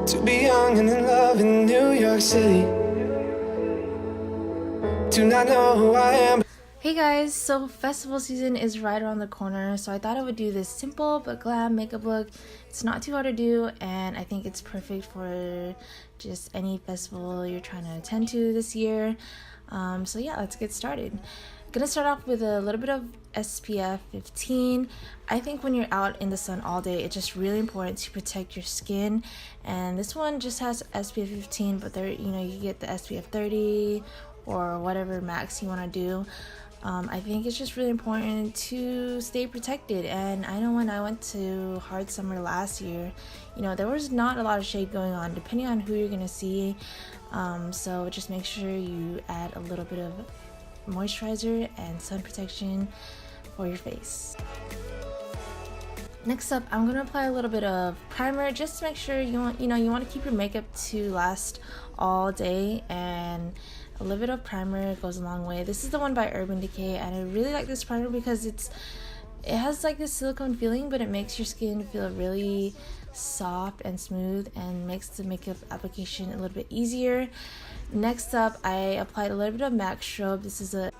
To be young and in love in New York City. Do not know who I am. Hey guys, so festival season is right around the corner, so I thought I would do this simple but glam makeup look. It's not too hard to do, and I think it's perfect for just any festival you're trying to attend to this year. So yeah, let's get started. Gonna start off with a little bit of SPF 15. I think when you're out in the sun all day, it's just really important to protect your skin. And this one just has SPF 15, but there, you get the SPF 30 or whatever max you want to do. I think it's just really important to stay protected. And I know when I went to Hard Summer last year, there was not a lot of shade going on depending on who you're gonna see. So just make sure you add a little bit of moisturizer and sun protection for your face. Next up, I'm gonna apply a little bit of primer just to make sure you want to keep your makeup to last all day, and a little bit of primer goes a long way. This is the one by Urban Decay, and I really like this primer because it has like this silicone feeling, but it makes your skin feel really soft and smooth and makes the makeup application a little bit easier. Next up, I applied a little bit of MAC Strobe. This is a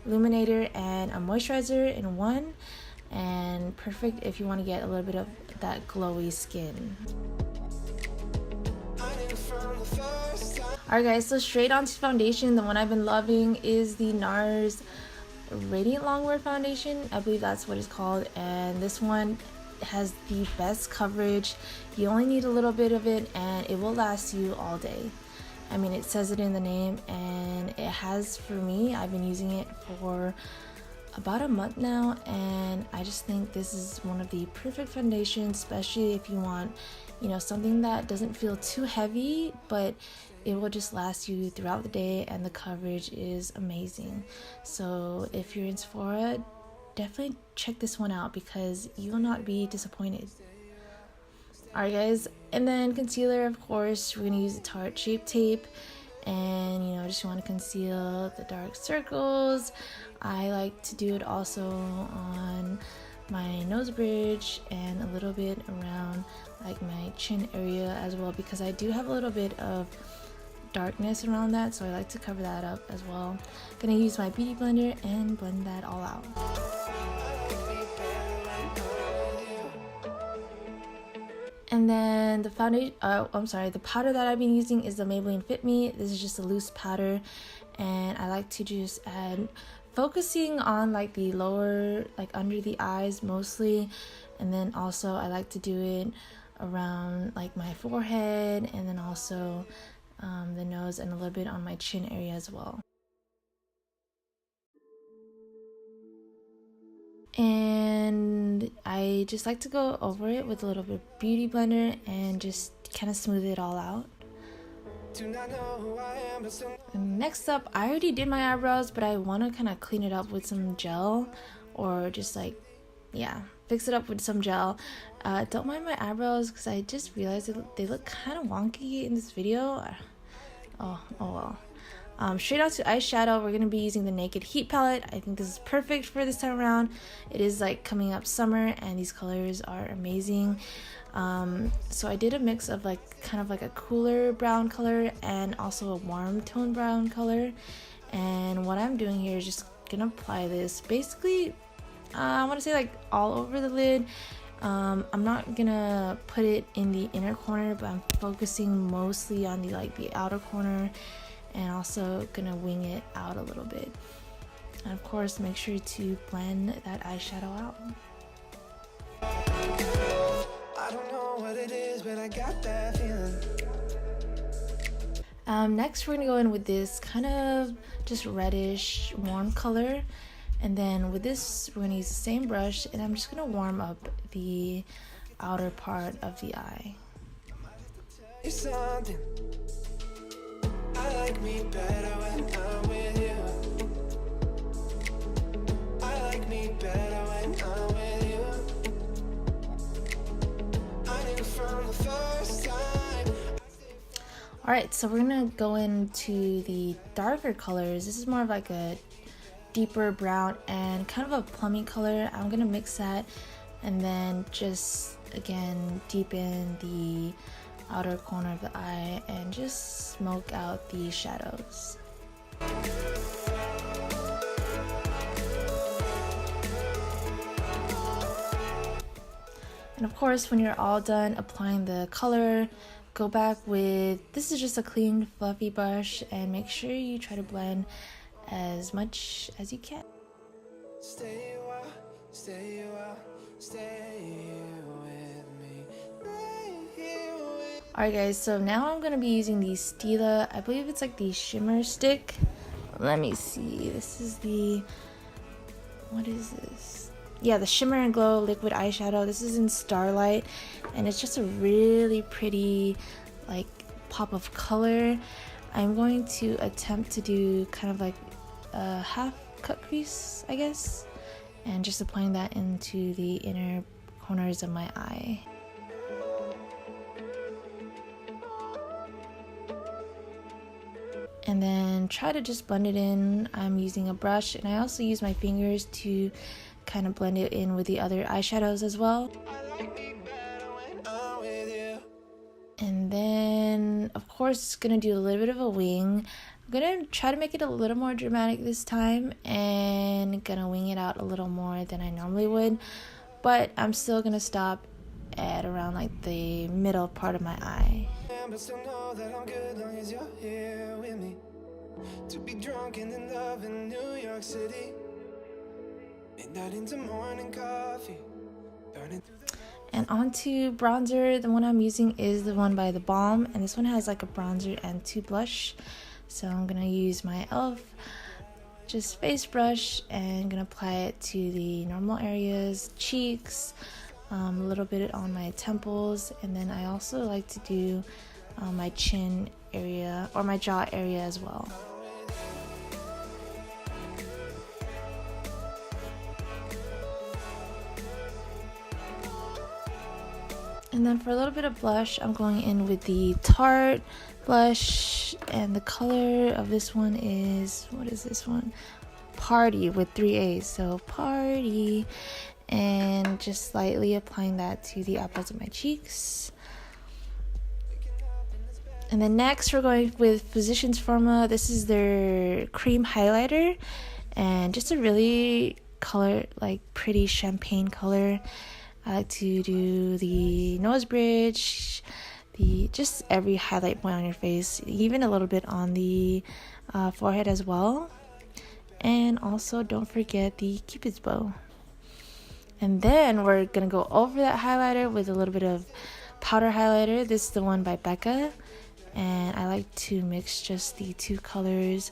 illuminator and a moisturizer in one, and perfect if you want to get a little bit of that glowy skin. Alright guys, so straight onto foundation. The one I've been loving is the Nars Radiant Longwear foundation. I believe that's what it's called, and this one has the best coverage. You only need a little bit of it and it will last you all day. I mean, it says it in the name, and it has for me. I've been using it for about a month now, and I just think this is one of the perfect foundations, especially if you want something that doesn't feel too heavy, but it will just last you throughout the day, and the coverage is amazing. So if you're in Sephora, definitely check this one out because you will not be disappointed. Alright guys, and then concealer, of course, we're going to use the Tarte Shape Tape, and just want to conceal the dark circles. I like to do it also on my nose bridge and a little bit around like my chin area as well, because I do have a little bit of darkness around that, so I like to cover that up as well. Gonna use my beauty blender and blend that all out. And then the the powder that I've been using is the Maybelline Fit Me. This is just a loose powder, and I like to just add, focusing on like the lower, like under the eyes mostly, and then also I like to do it around like my forehead, and then also the nose, and a little bit on my chin area as well. And I just like to go over it with a little bit of beauty blender and just kind of smooth it all out. And next up, I already did my eyebrows, but I want to kind of clean it up with some gel, or just fix it up with some gel. Don't mind my eyebrows because I just realized they look kind of wonky in this video. Oh well. Straight out to eyeshadow, we're going to be using the Naked Heat palette. I think this is perfect for this time around. It is like coming up summer, and these colors are amazing. So I did a mix of kind of like a cooler brown color and also a warm tone brown color. And what I'm doing here is just going to apply this basically, I want to say all over the lid. I'm not going to put it in the inner corner, but I'm focusing mostly on the outer corner, and also gonna wing it out a little bit. And of course, make sure to blend that eyeshadow out. I don't know what it is, but I got that feeling. Next, we're gonna go in with this kind of just reddish warm color, and then with this, we're gonna use the same brush, and I'm just gonna warm up the outer part of the eye. Something. I like me better when I'm with you. I like me better when I'm with you. I knew from the first time. Alright, so we're gonna go into the darker colors. This is more of like a deeper brown and kind of a plummy color. I'm gonna mix that and then just again deepen the outer corner of the eye and just smoke out the shadows. And of course, when you're all done applying the color, go back with, this is just a clean fluffy brush, and make sure you try to blend as much as you can. Stay a while, stay a while, stay here with me. Stay here with Alright guys, so now I'm going to be using the Stila, I believe it's like the Shimmer stick. Let me see, this is the, what is this? Yeah, the Shimmer and Glow liquid eyeshadow. This is in Starlight, and it's just a really pretty like pop of color. I'm going to attempt to do kind of like a half cut crease, I guess, and just applying that into the inner corners of my eye. And then try to just blend it in. I'm using a brush, and I also use my fingers to kind of blend it in with the other eyeshadows as well. And then of course gonna do a little bit of a wing. I'm gonna try to make it a little more dramatic this time, and gonna wing it out a little more than I normally would, but I'm still gonna stop at around like the middle part of my eye. but still know that I'm good long as you're here with me. To be drunk and in love in New York City. Midnight into morning coffee. Burning through the And onto bronzer. The one I'm using is the one by the Balm, and this one has like a bronzer and 2 blush. So I'm gonna use my e.l.f. just face brush and gonna apply it to the normal areas, cheeks, a little bit on my temples, and then I also like to do my chin area or my jaw area as well. And then for a little bit of blush, I'm going in with the Tarte blush, and the color of this one is, what is this one? Party with 3 A's, so Party. And just slightly applying that to the apples of my cheeks. And then next we're going with Physicians Formula. This is their cream highlighter, and just a really color, like pretty champagne color. I like to do the nose bridge, just every highlight point on your face, even a little bit on the forehead as well. And also don't forget the Cupid's bow. And then we're gonna go over that highlighter with a little bit of powder highlighter. This is the one by Becca, and I like to mix just the 2 colors,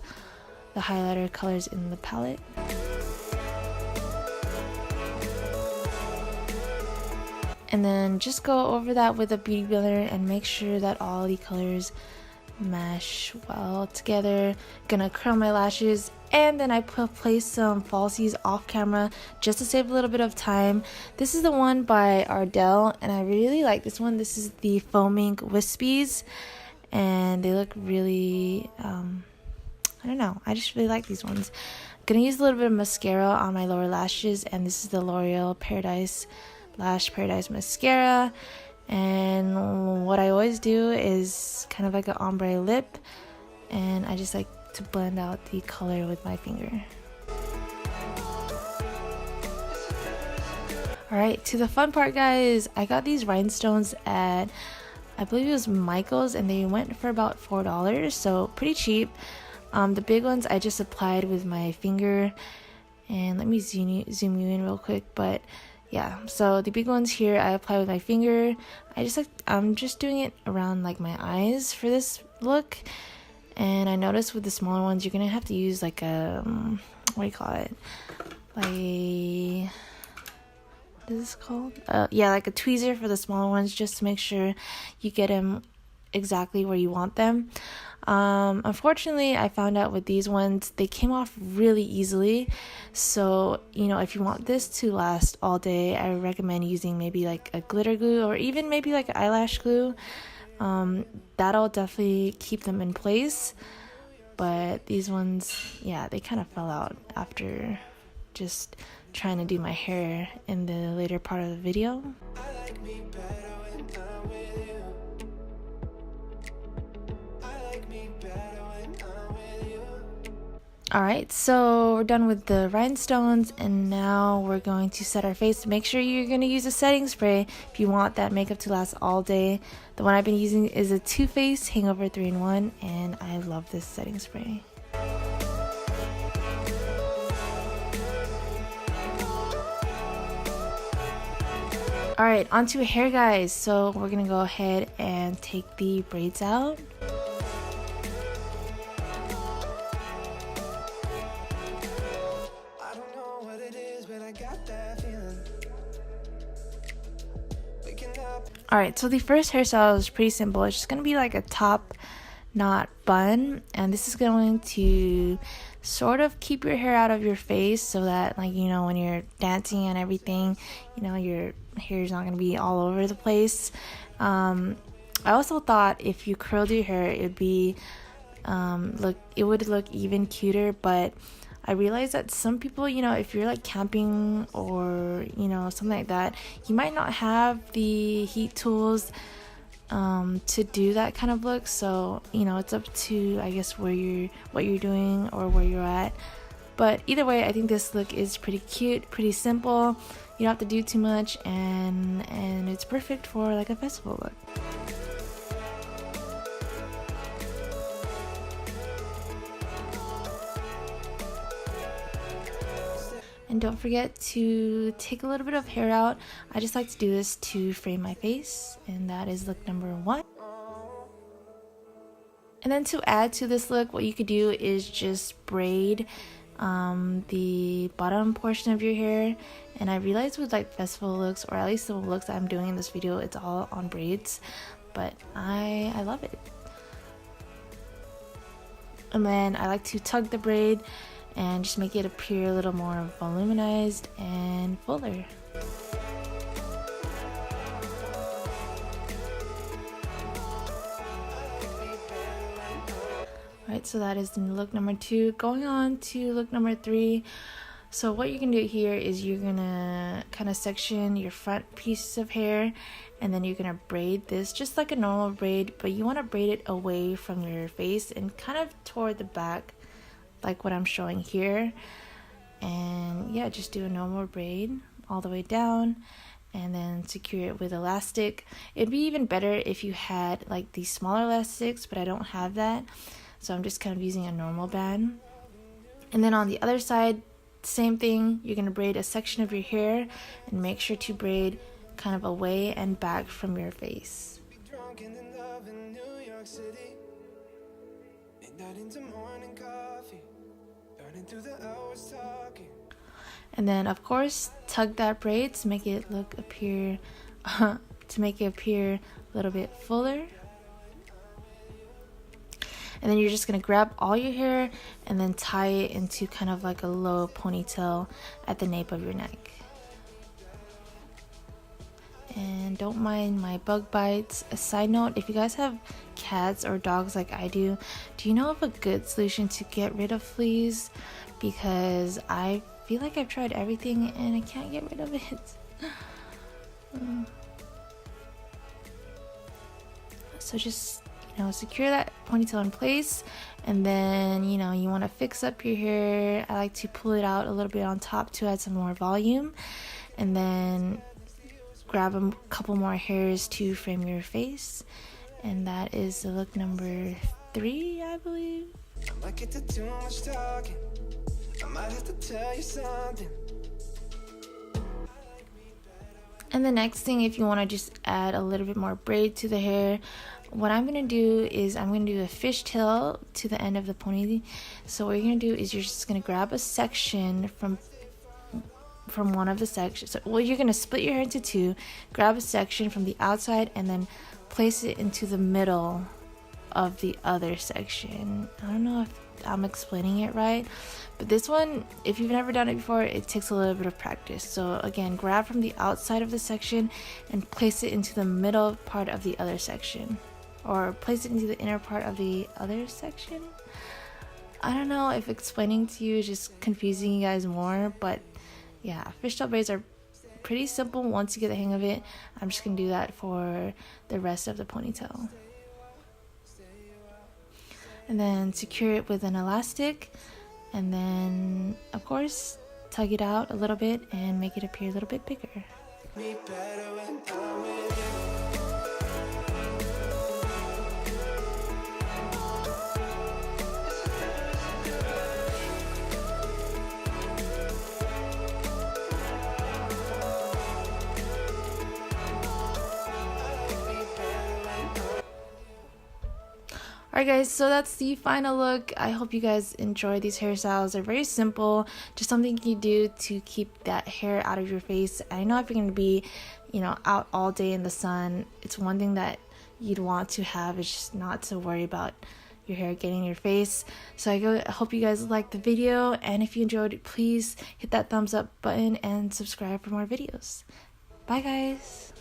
the highlighter colors in the palette. And then just go over that with a beauty blender and make sure that all the colors mesh well together. Gonna curl my lashes, and then I place some falsies off camera just to save a little bit of time. This is the one by Ardell, and I really like this one. This is the Foaming Wispies, and they look really, I don't know, I just really like these ones. Gonna use a little bit of mascara on my lower lashes, and this is the L'Oreal Lash Paradise mascara. And what I always do is kind of like an ombre lip, and I just like to blend out the color with my finger. Alright, to the fun part, guys. I got these rhinestones at, I believe it was Michael's, and they went for about $4, so pretty cheap. The big ones I just applied with my finger, and let me zoom you in real quick, but yeah, so the big ones here I apply with my finger. I'm just doing it around like my eyes for this look. And I noticed with the smaller ones, you're gonna have to use like a, what do you call it? Like, what is this called? Yeah, like a tweezer for the smaller ones, just to make sure you get them exactly where you want them. Unfortunately, I found out with these ones, they came off really easily. So, you know, if you want this to last all day, I recommend using maybe like a glitter glue, or even maybe like eyelash glue. That'll definitely keep them in place. But these ones, yeah, they kind of fell out after just trying to do my hair in the later part of the video. I like me better when I'm with you. Alright, so we're done with the rhinestones, and now we're going to set our face. Make sure you're going to use a setting spray if you want that makeup to last all day. The one I've been using is a Too Faced Hangover 3-in-1, and I love this setting spray. Alright, onto hair, guys. So we're going to go ahead and take the braids out. Alright, so the first hairstyle is pretty simple. It's just going to be like a top knot bun, and this is going to sort of keep your hair out of your face so that, like, you know, when you're dancing and everything, you know, your hair is not going to be all over the place. I also thought if you curled your hair, it would be it would look even cuter, but I realized that some people, you know, if you're like camping or, you know, something like that, you might not have the heat tools to do that kind of look. So, you know, it's up to, I guess, what you're doing or where you're at. But either way, I think this look is pretty cute, pretty simple. You don't have to do too much, and it's perfect for like a festival look. And don't forget to take a little bit of hair out. I just like to do this to frame my face, and that is look number 1. And then to add to this look, what you could do is just braid the bottom portion of your hair. And I realized with like festival looks, or at least the looks that I'm doing in this video, it's all on braids, but I love it. And then I like to tug the braid and just make it appear a little more voluminized and fuller. Alright, so that is look number 2. Going on to look number 3. So what you can do here is you're gonna kind of section your front pieces of hair, and then you're gonna braid this just like a normal braid, but you want to braid it away from your face and kind of toward the back, like what I'm showing here. And yeah, just do a normal braid all the way down, and then secure it with elastic. It'd be even better if you had like these smaller elastics, but I don't have that, so I'm just kind of using a normal band. And then on the other side, same thing, you're going to braid a section of your hair, and make sure to braid kind of away and back from your face. And then of course tug that braid to make it appear a little bit fuller. And then you're just gonna grab all your hair and then tie it into kind of like a low ponytail at the nape of your neck. And don't mind my bug bites. A side note, if you guys have cats or dogs like I do you know of a good solution to get rid of fleas? Because I feel like I've tried everything and I can't get rid of it. So just, you know, secure that ponytail in place, and then, you know, you want to fix up your hair. I like to pull it out a little bit on top to add some more volume, and then grab a couple more hairs to frame your face. And that is the look number 3, I believe. I might get to too much talking. I might have to tell you something. And the next thing, if you want to just add a little bit more braid to the hair, what I'm going to do is I'm going to do a fishtail to the end of the pony. So what you're going to do is you're just going to grab a section from one of the sections. So, well, you're going to split your hair into 2, grab a section from the outside, and then place it into the middle of the other section. I don't know if I'm explaining it right, but this one, if you've never done it before, it takes a little bit of practice. So again, grab from the outside of the section and place it into the middle part of the other section, or place it into the inner part of the other section. I don't know if explaining to you is just confusing you guys more, but yeah, fishtail braids are pretty simple once you get the hang of it. I'm just gonna do that for the rest of the ponytail. And then secure it with an elastic, And then, of course, tug it out a little bit and make it appear a little bit bigger. Me better when I'm with you. Alright guys, so that's the final look. I hope you guys enjoy these hairstyles. They're very simple, just something you do to keep that hair out of your face. I know if you're going to be, out all day in the sun, it's one thing that you'd want to have is just not to worry about your hair getting in your face. So I hope you guys liked the video, and if you enjoyed it, please hit that thumbs up button and subscribe for more videos. Bye guys.